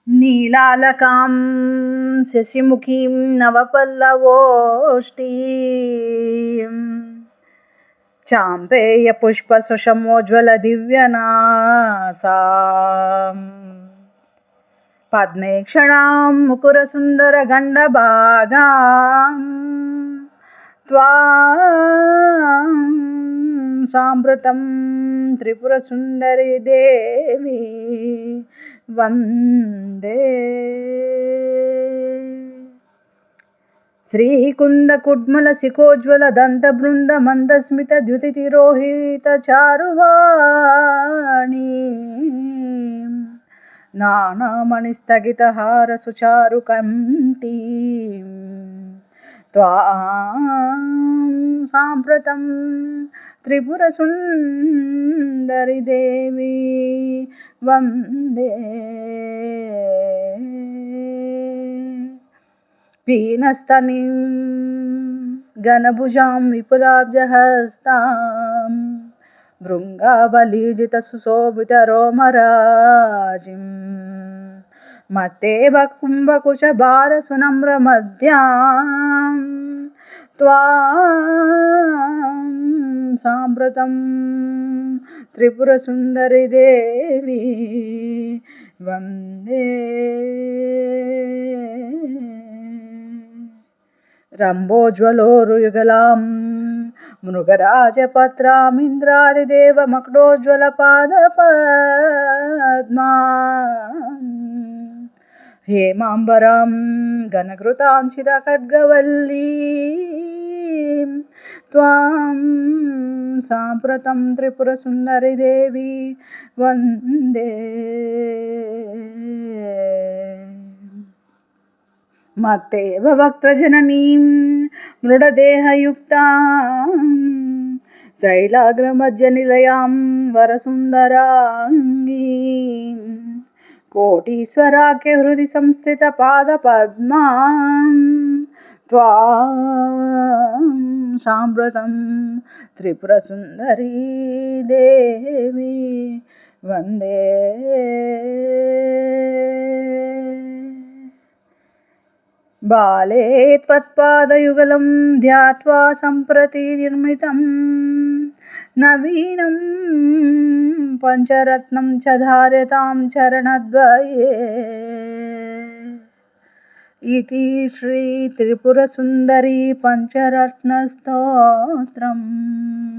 नीलालकां शशिमुखीं नवपल्लवोष्ठीं चाम्पेयपुष्पसुषमोज्ज्वलदिव्यनासाम् पद्मेक्षणां मुकुरसुन्दरगण्डबाधाम् त्वां साम्प्रतं त्रिपुरसुन्दरी देवी वन्दे। श्रीकुन्दकुड्मलशिखोज्ज्वलदन्तबृन्दमन्दस्मितद्युतितिरोहितचारुवाणी नानामणिस्थगितहारसुचारुकण्ठीं त्वां साम्प्रतं त्रिपुरसुन्दरि देवी वन्दे। पीनस्तनीं घनभुजां विपुलाब्जहस्तां भृङ्गावलीजितसुशोभितरोमराजिं मत्तेव कुम्भकुशभारसुनम्रमध्यां त्वां साम्प्रतं त्रिपुरसुन्दरि देवी वन्दे। रम्भोज्ज्वलोरुयुगलां मृगराजपत्रामिन्द्रादिदेवमकुटोज्ज्वलपादपद्मां हेमाम्बरां घनघृताञ्चितखड्गवल्लीं त्वां साम्प्रतं त्रिपुरसुन्दरि देवी वन्दे। मत्तेव वक्त्रजननीं मृडदेहयुक्तां शैलाग्रमध्यनिलयां वरसुन्दराङ्गीं कोटीश्वराख्यहृदि संस्थितपादपद्मां त्वां साम्प्रतं त्रिपुरसुन्दरी देवी वन्दे। बाले त्वत्पादयुगलं ध्यात्वा सम्प्रति निर्मितं नवीनं पञ्चरत्नं च धार्यतां चरणद्वये इति श्री त्रिपुरसुन्दरी पञ्चरत्नस्तोत्रम्।